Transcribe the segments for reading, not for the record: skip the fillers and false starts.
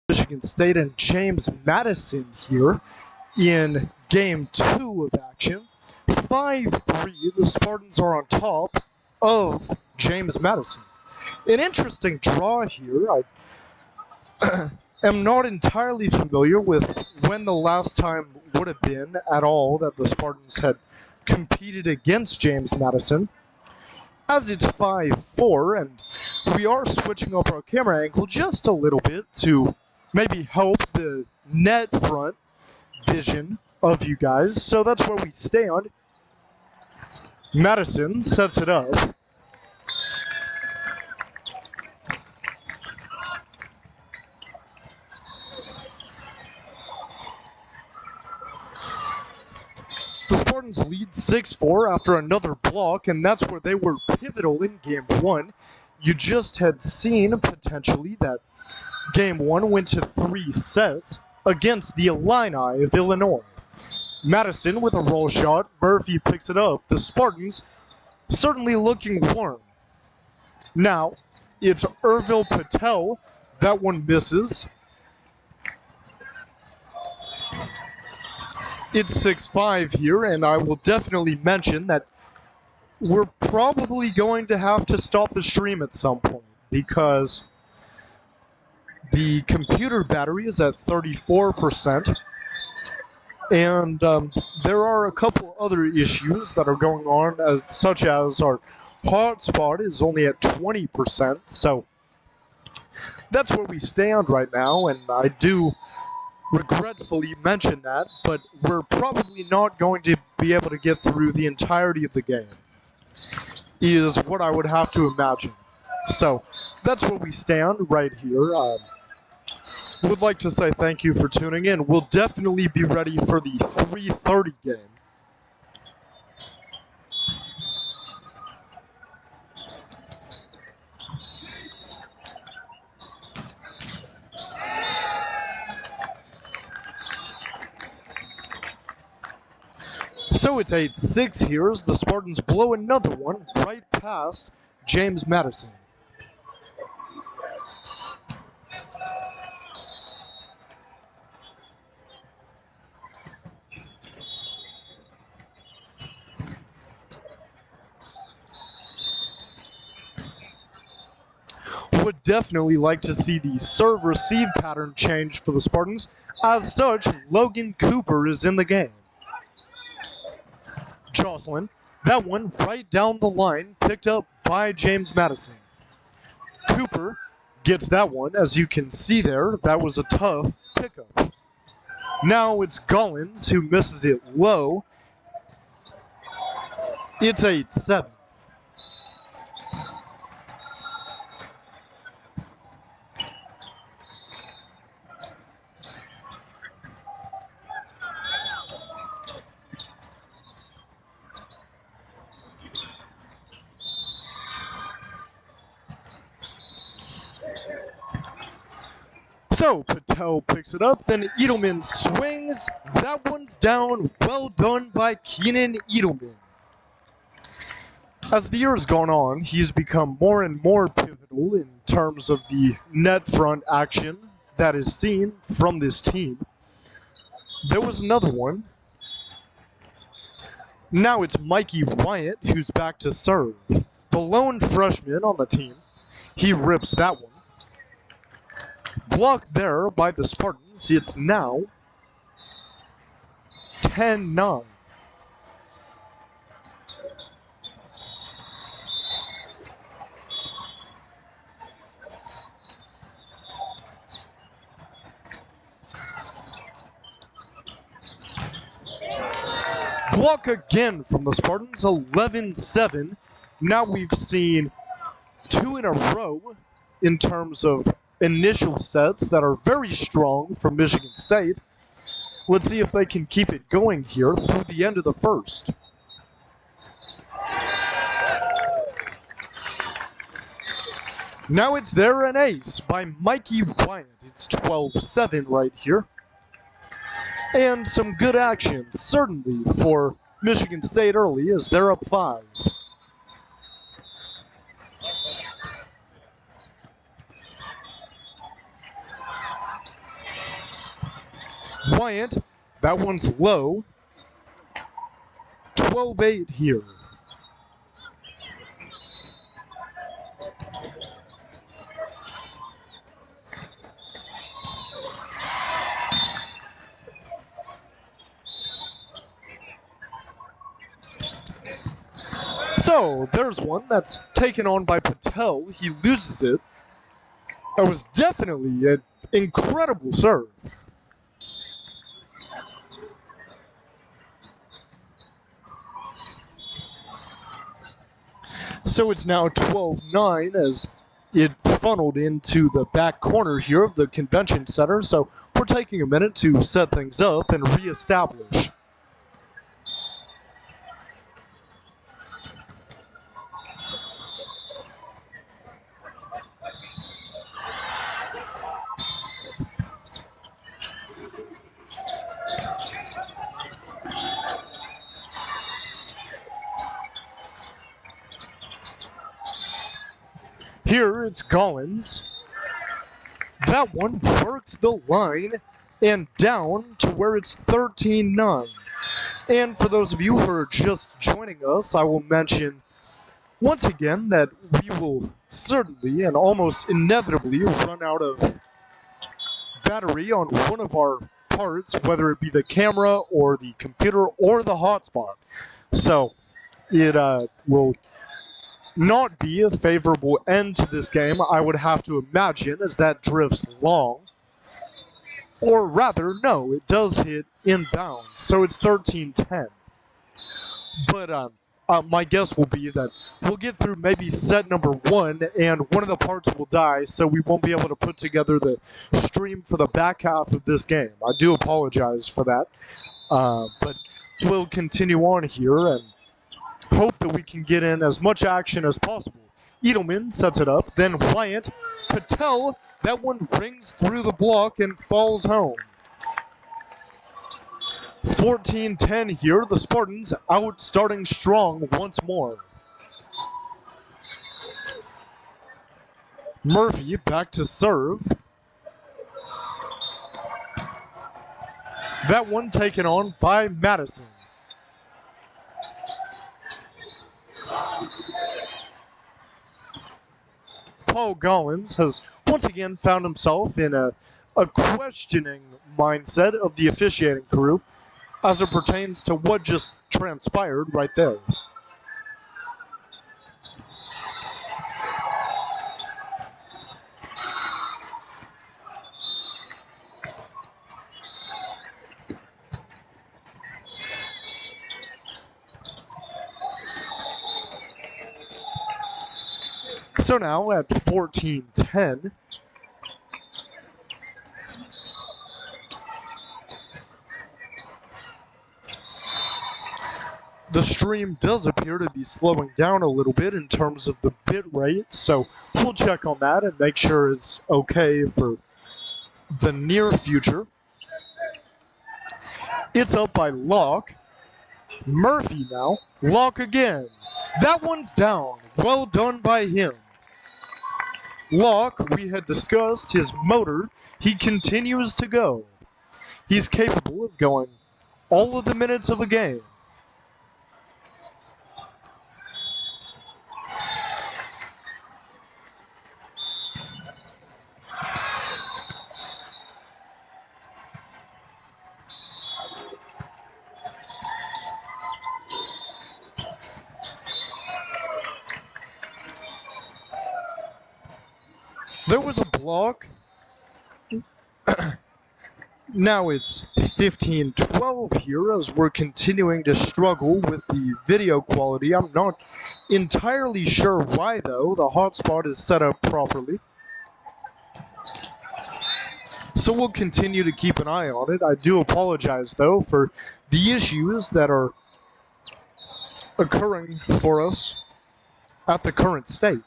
Michigan State and James Madison here in Game 2 of action. 5-3, the Spartans are on top of James Madison. An interesting draw here. I am not entirely familiar with when the last time would have been at all that the Spartans had competed against James Madison. As it's 5-4, and we are switching up our camera angle just a little bit to maybe help the net front vision of you guys. So that's where we stand. Madison sets it up. The Spartans lead 6-4 after another block, and that's where they were pivotal in Game 1. You just had seen potentially that Game 1 went to 3 sets against the Illini of Illinois. Madison with a roll shot. Murphy picks it up. The Spartans certainly looking warm. Now, it's Urvil Patel. That one misses. It's 6-5 here, and I will definitely mention that we're probably going to have to stop the stream at some point because the computer battery is at 34%, and there are a couple other issues that are going on, such as our hotspot is only at 20%, so that's where we stand right now, and I do regretfully mention that, but we're probably not going to be able to get through the entirety of the game, is what I would have to imagine. So that's where we stand right here. Would like to say thank you for tuning in. We'll definitely be ready for the 3:30 game. So it's 8-6 here as the Spartans blow another one right past James Madison. Would definitely like to see the serve-receive pattern change for the Spartans. As such, Logan Cooper is in the game. Jocelyn, that one right down the line, picked up by James Madison. Cooper gets that one. As you can see there, that was a tough pickup. Now it's Gollins who misses it low. It's 8-7. So Patel picks it up, then Edelman swings. That one's down. Well done by Keenan Edelman. As the year's gone on, he's become more and more pivotal in terms of the net front action that is seen from this team. There was another one. Now it's Mikey Wyatt who's back to serve. The lone freshman on the team. He rips that one. Blocked there by the Spartans. It's now 10-9. Block again from the Spartans, 11-7. Now we've seen 2 in a row in terms of initial sets that are very strong from Michigan State. Let's see if they can keep it going here through the end of the first. Now it's there, an ace by Mikey Wyatt. It's 12-7 right here. And some good action, certainly, for Michigan State early as they're up 5. Wyatt, that one's low. 12-8 here. So there's one that's taken on by Patel. He loses it. That was definitely an incredible serve. So it's now 12-9 as it funneled into the back corner here of the convention center. So we're taking a minute to set things up and reestablish. Here it's Collins. That one works the line and down to where it's 13-9. And for those of you who are just joining us, I will mention once again that we will certainly and almost inevitably run out of battery on one of our parts, whether it be the camera or the computer or the hotspot. So it will not be a favorable end to this game, I would have to imagine, as that drifts long. Or rather, no, it does hit inbounds, so it's 13-10. But my guess will be that we'll get through maybe set number 1, and one of the parts will die, so we won't be able to put together the stream for the back half of this game. I do apologize for that, but we'll continue on here and hope that we can get in as much action as possible. Edelman sets it up, then Wyatt. Patel, that one rings through the block and falls home. 14-10 here, the Spartans out starting strong once more. Murphy back to serve. That one taken on by Madison. Paul Gollins has once again found himself in a questioning mindset of the officiating crew as it pertains to what just transpired right there. So now at 14-10, the stream does appear to be slowing down a little bit in terms of the bit rate, so we'll check on that and make sure it's okay for the near future. It's up by Locke. Murphy now. Locke again. That one's down. Well done by him. Locke, we had discussed his motor. He continues to go. He's capable of going all of the minutes of a game. There was a block. Now it's 15-12 here as we're continuing to struggle with the video quality. I'm not entirely sure why, though. The hotspot is set up properly. So we'll continue to keep an eye on it. I do apologize, though, for the issues that are occurring for us at the current state.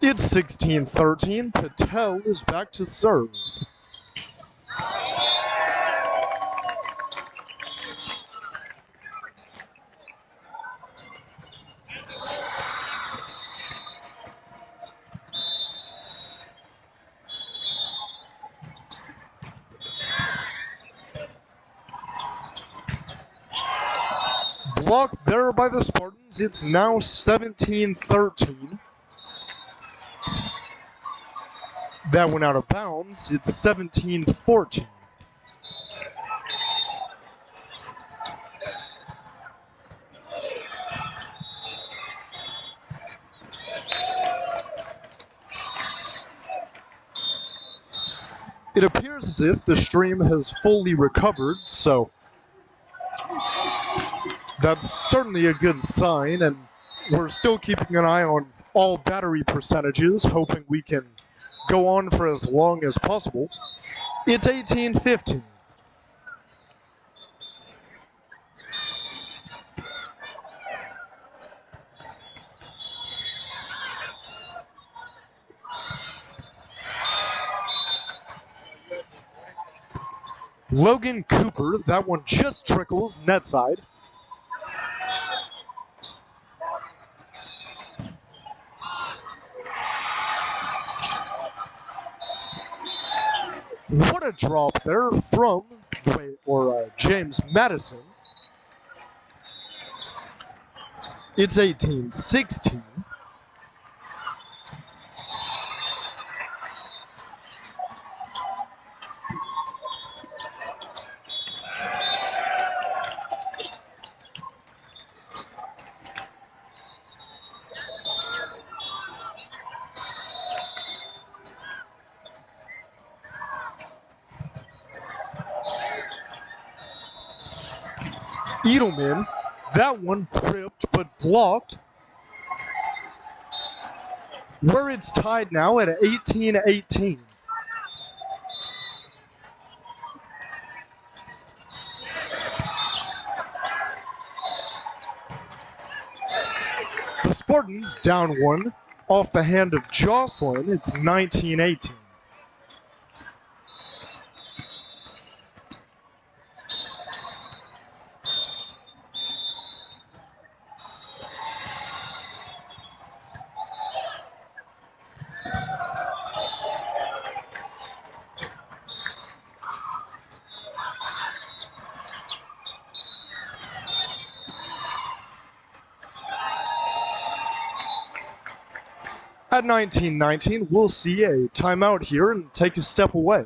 It's 16-13. Patel is back to serve. Blocked there by the Spartans. It's now 17-13. That went out of bounds. It's 17-14. It appears as if the stream has fully recovered, so that's certainly a good sign, and we're still keeping an eye on all battery percentages, hoping we can go on for as long as possible. It's 18-15. Logan Cooper, that one just trickles net side. What a drop there from James Madison. It's 18-16. Edelman, that one tripped but blocked. Where it's tied now at 18-18. The Spartans down one off the hand of Jocelyn. It's 19-18. At 19-19, we'll see a timeout here and take a step away.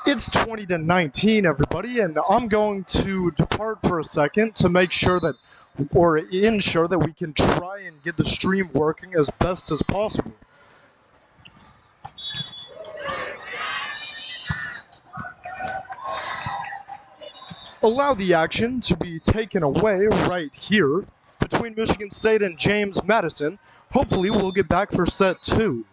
It's 20-19, everybody, and I'm going to depart for a second to make sure that, or ensure that we can try and get the stream working as best as possible. Allow the action to be taken away right here between Michigan State and James Madison. Hopefully we'll get back for set 2.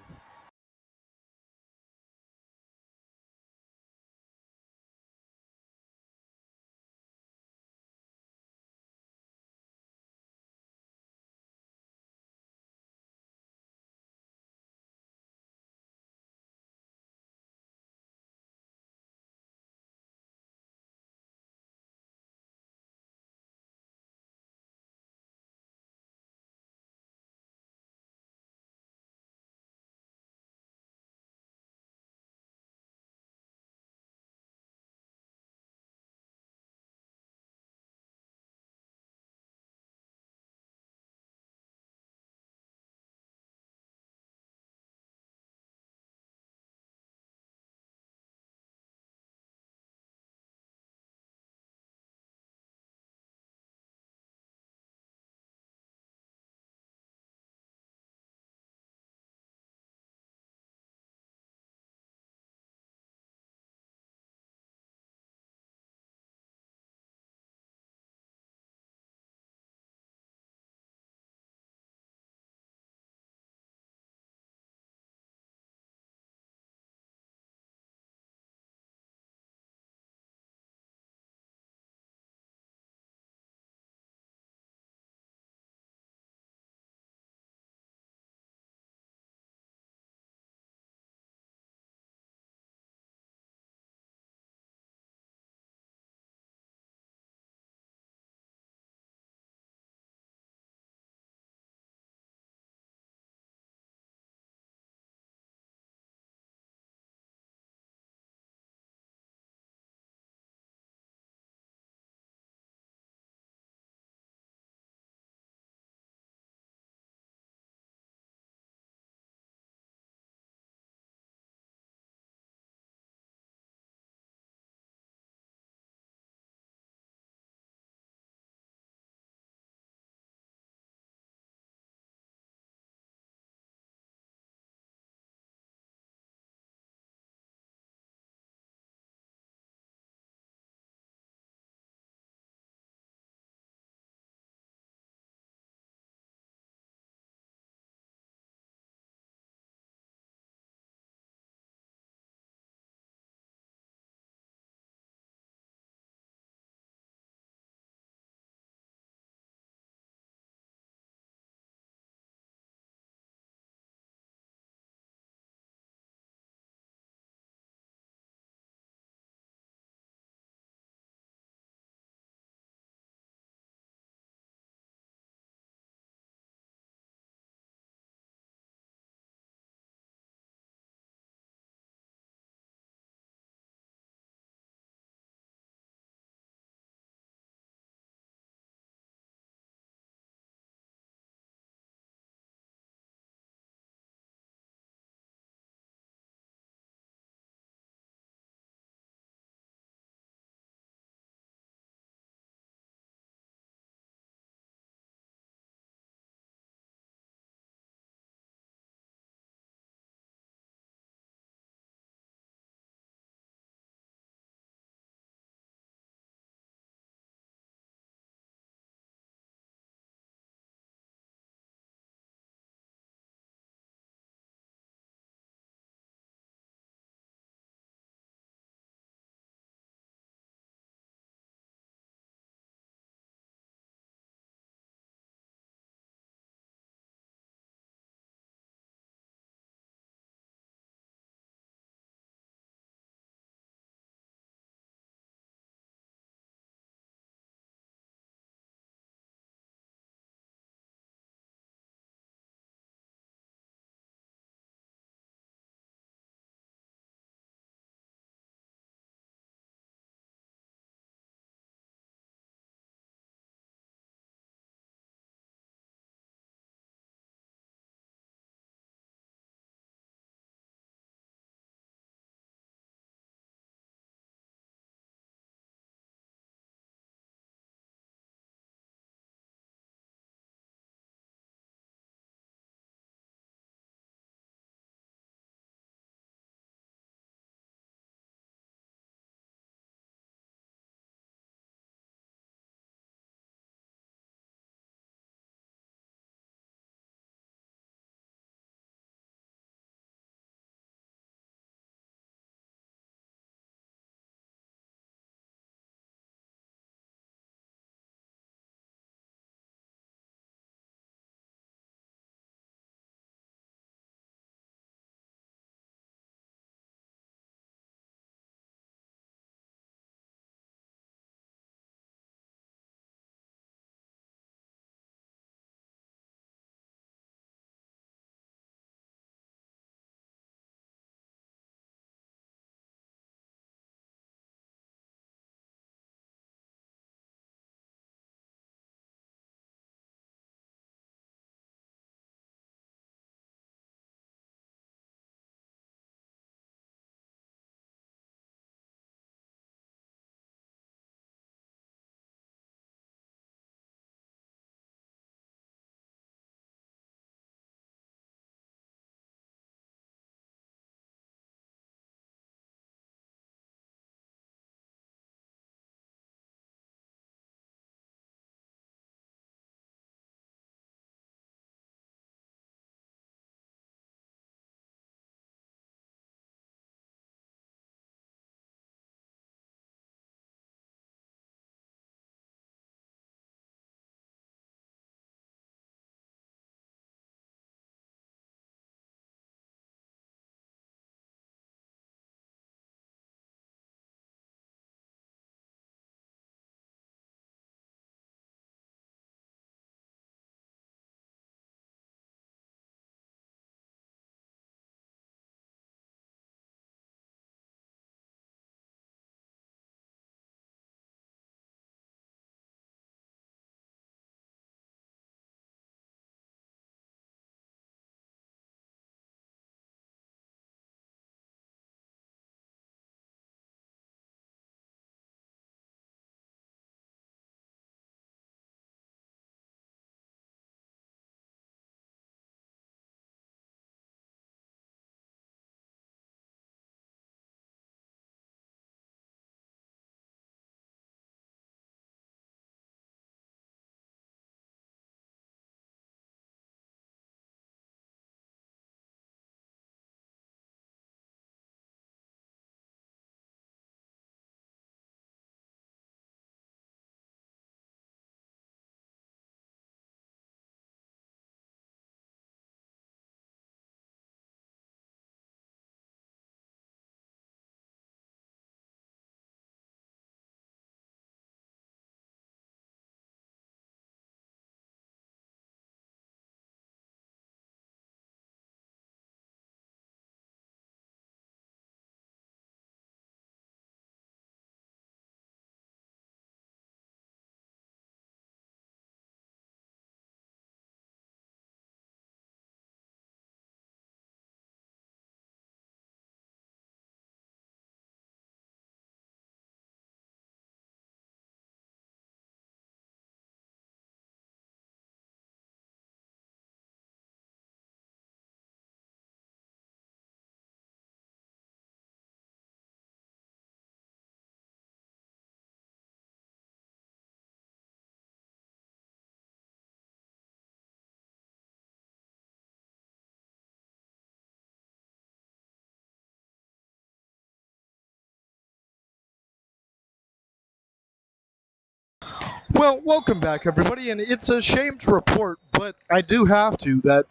Well, welcome back, everybody, and it's a shame to report, but I do have to, that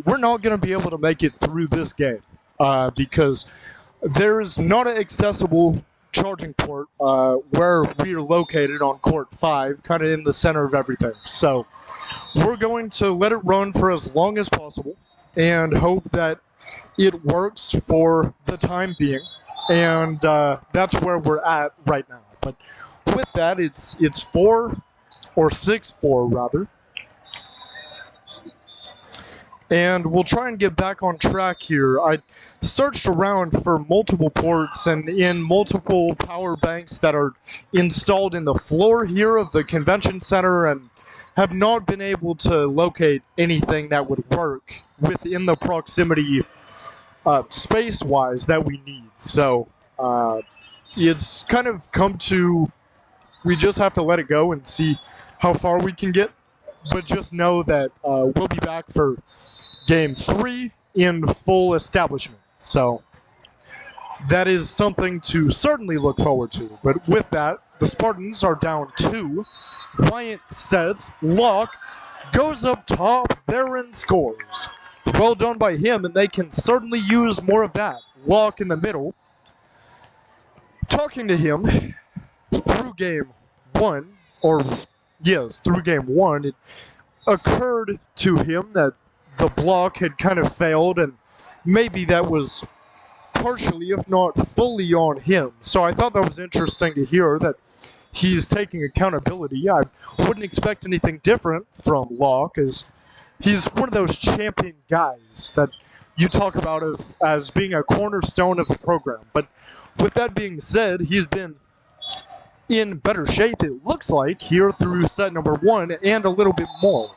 we're not going to be able to make it through this game because there is not an accessible charging port where we are located on Court 5, kind of in the center of everything. So we're going to let it run for as long as possible and hope that it works for the time being, and that's where we're at right now. But with that, it's 4 or 6-4 rather, and we'll try and get back on track here. I searched around for multiple ports and in multiple power banks that are installed in the floor here of the convention center, and have not been able to locate anything that would work within the proximity space-wise that we need. So it's kind of come to, we just have to let it go and see how far we can get, but just know that we'll be back for Game 3 in full establishment. So that is something to certainly look forward to. But with that, the Spartans are down 2. Wyatt sets, Locke goes up top there and scores. Well done by him, and they can certainly use more of that. Locke in the middle. Talking to him through Game 1, or yes, through Game 1, it occurred to him that the block had kind of failed, and maybe that was partially, if not fully, on him. So I thought that was interesting to hear that he's taking accountability. I wouldn't expect anything different from Locke, as he's one of those champion guys that you talk about as being a cornerstone of the program. But with that being said, he's been in better shape, it looks like, here through set number 1 and a little bit more.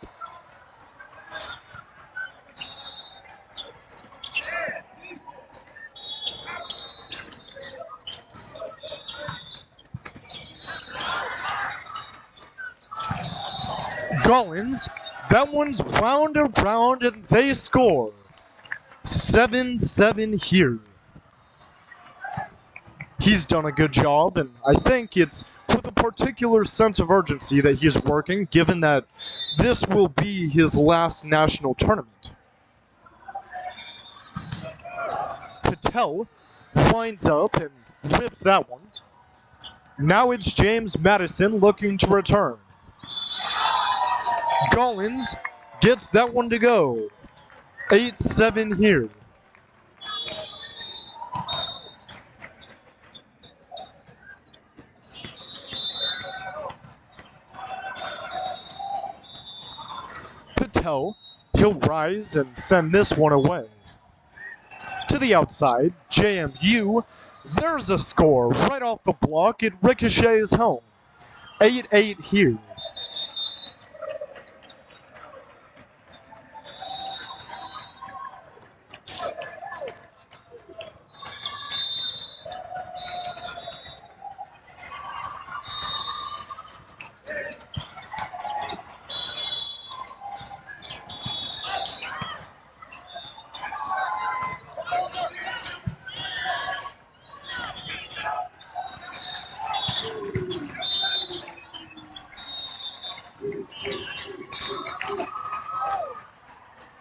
Gollins, that one's wound around and they score. 7-7 here. He's done a good job, and I think it's with a particular sense of urgency that he's working, given that this will be his last national tournament. Patel winds up and rips that one. Now it's James Madison looking to return. Gollins gets that one to go. 8-7 here. Patel, he'll rise and send this one away. To the outside, JMU, there's a score right off the block. It ricochets home. 8-8 here.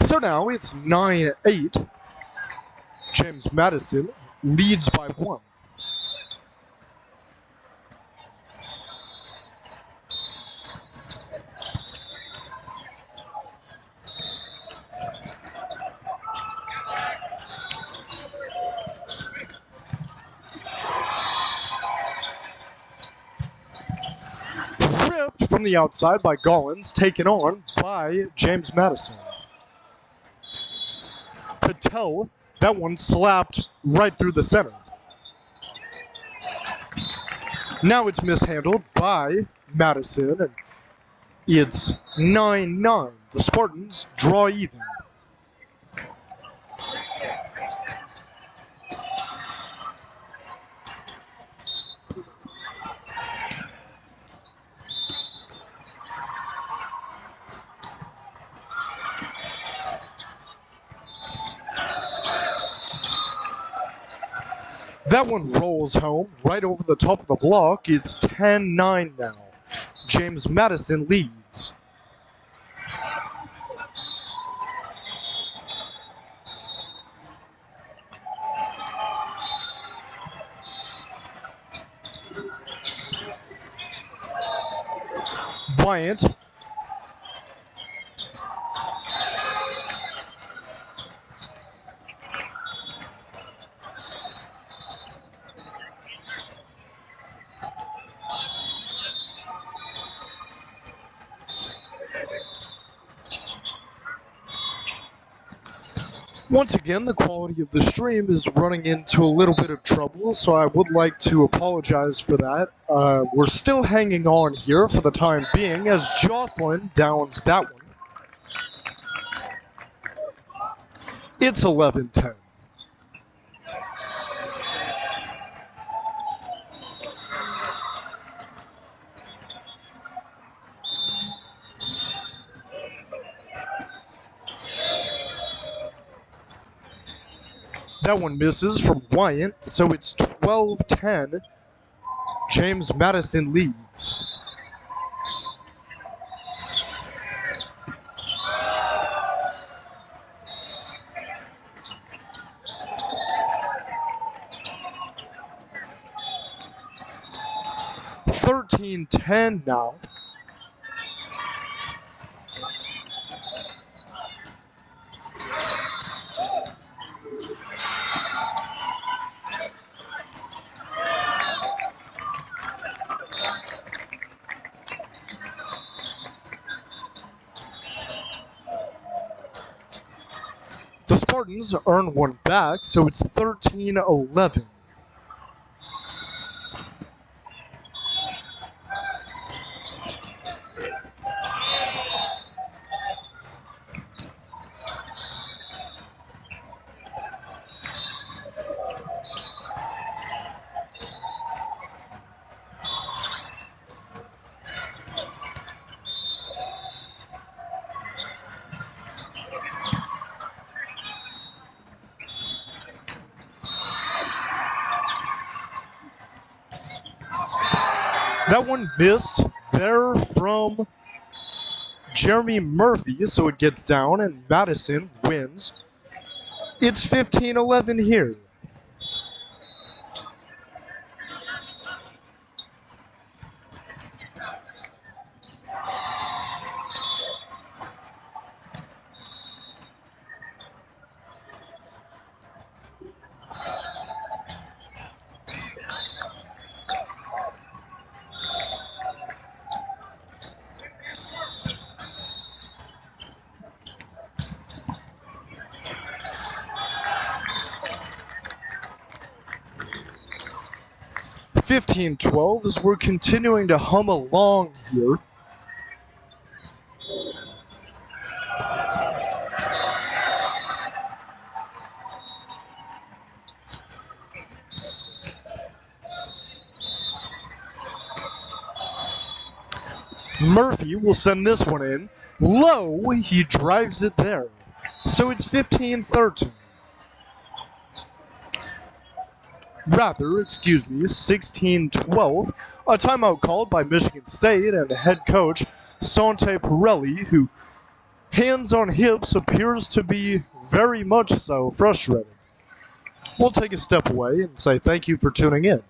So now it's 9-8. James Madison leads by 1. Ripped from the outside by Gollins, taken on by James Madison. Patel, that one slapped right through the center. Now it's mishandled by Madison, and it's 9-9. The Spartans draw even. That one rolls home right over the top of the block. It's 10-9 now. James Madison leads. Bryant. Once again, the quality of the stream is running into a little bit of trouble, so I would like to apologize for that. We're still hanging on here for the time being as Jocelyn downs that one. It's 11-10. That one misses from Wyatt, so it's 12-10. James Madison leads. $13-10 now. The Spartans earn one back, so it's 13-11. That one missed there from Jeremy Murphy, so it gets down and Madison wins. It's 15-11 here. $15-12 as we're continuing to hum along here. Murphy will send this one in. Low, he drives it there. So it's 15-13. Rather, excuse me, 16-12. A timeout called by Michigan State and head coach Sante Pirelli, who, hands on hips, appears to be very much so frustrated. We'll take a step away and say thank you for tuning in.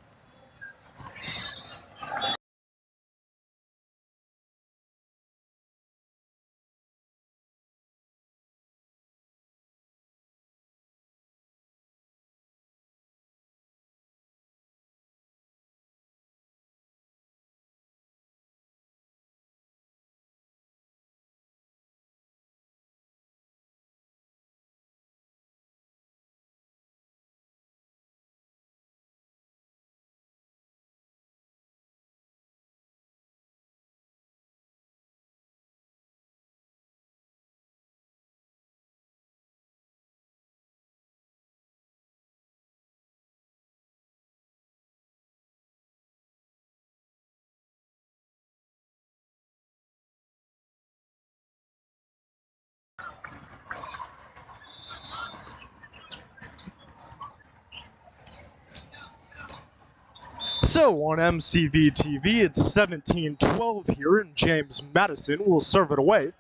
So on MCV TV, it's 17-12 here, and James Madison will serve it away.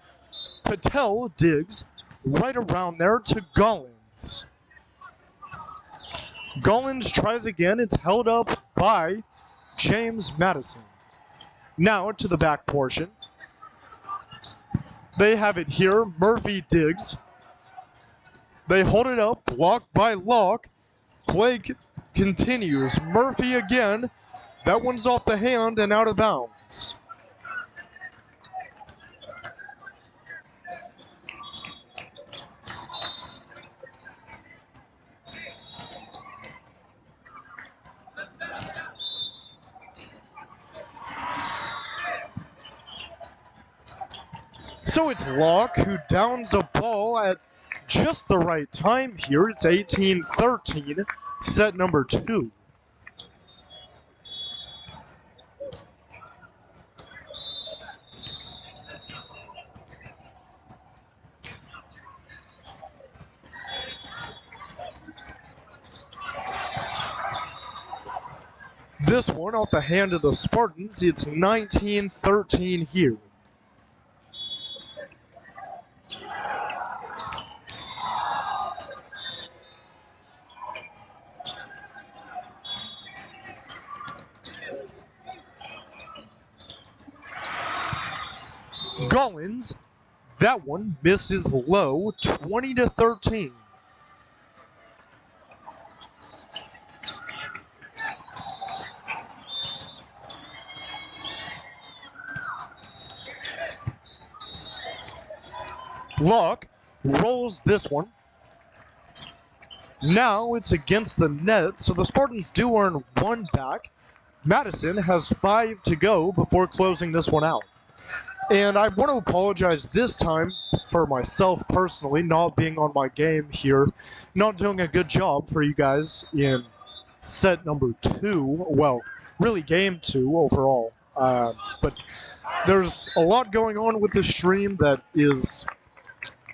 Patel digs right around there to Gollins. Gollins tries again. It's held up by James Madison. Now to the back portion. They have it here. Murphy digs. They hold it up, blocked by Locke. Play continues. Murphy again. That one's off the hand and out of bounds. So it's Locke who downs a ball at just the right time here. It's 18-13, set number 2. This one off the hand of the Spartans. It's 19-13 here. Gollins, that one misses low, 20-13. Locke rolls this one. Now it's against the net, so the Spartans do earn 1 back. Madison has 5 to go before closing this one out. And I want to apologize this time for myself personally, not being on my game here, not doing a good job for you guys in set number 2. Well, really game 2 overall. But there's a lot going on with the stream that is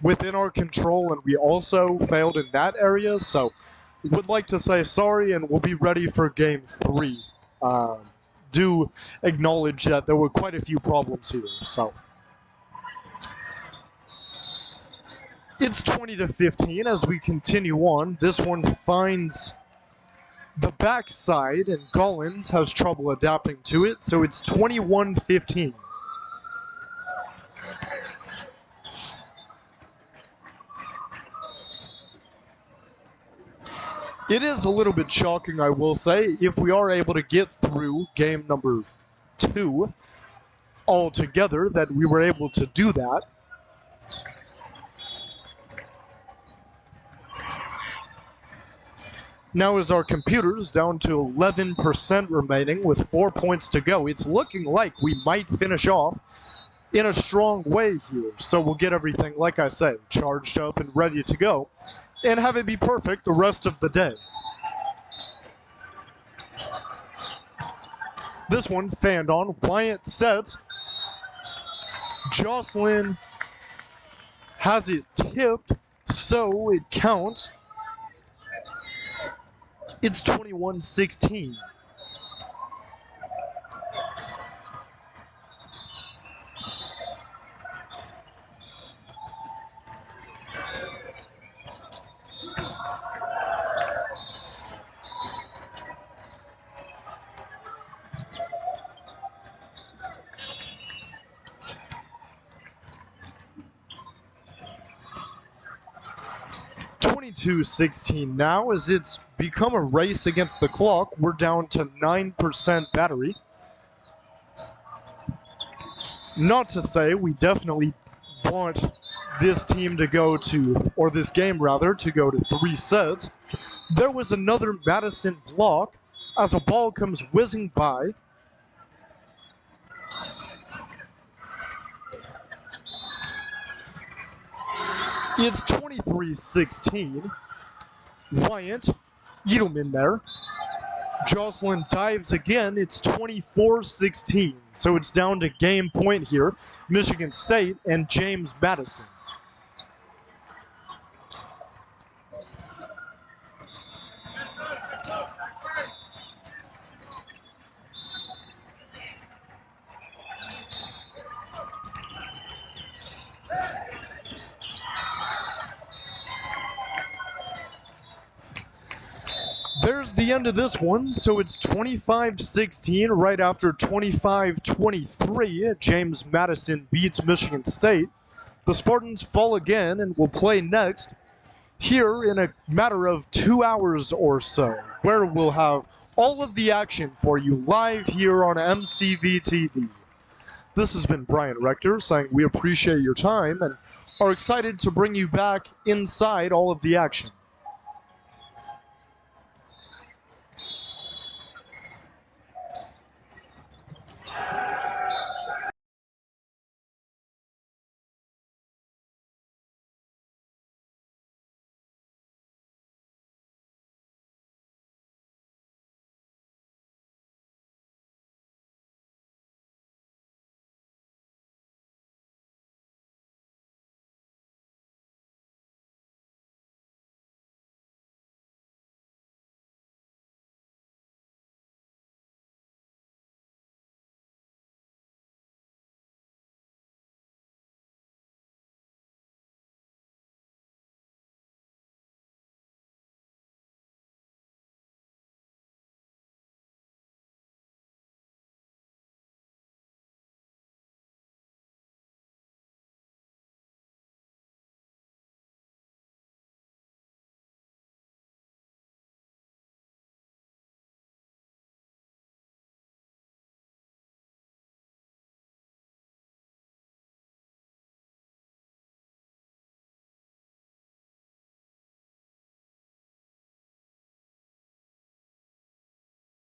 within our control, and we also failed in that area, so would like to say sorry, and we'll be ready for game 3. Do acknowledge that there were quite a few problems here, so. It's 20-15 as we continue on. This one finds the backside, and Gollins has trouble adapting to it, so it's 21-15. It is a little bit shocking, I will say, if we are able to get through game number 2 altogether, that we were able to do that. Now as our computer's down to 11% remaining with 4 points to go, it's looking like we might finish off in a strong way here. So we'll get everything, like I said, charged up and ready to go, and have it be perfect the rest of the day. This one fanned on. Wyatt sets. Jocelyn has it tipped, so it counts. It's 21-16. (22-16) now, as it's become a race against the clock. We're down to 9% battery. Not to say we definitely want this team to go to, or this game rather, to go to 3 sets. There was another Madison block as a ball comes whizzing by. It's 23-16. Wyatt, Edelman there. Jocelyn dives again. It's 24-16. So it's down to game point here. Michigan State and James Madison. there's the end of this one. So it's 25-16 right after 25-23. James Madison beats Michigan State. The Spartans fall again and will play next here in a matter of 2 hours or so, where we'll have all of the action for you live here on MCV TV. This has been Brian Rector saying we appreciate your time and are excited to bring you back inside all of the action.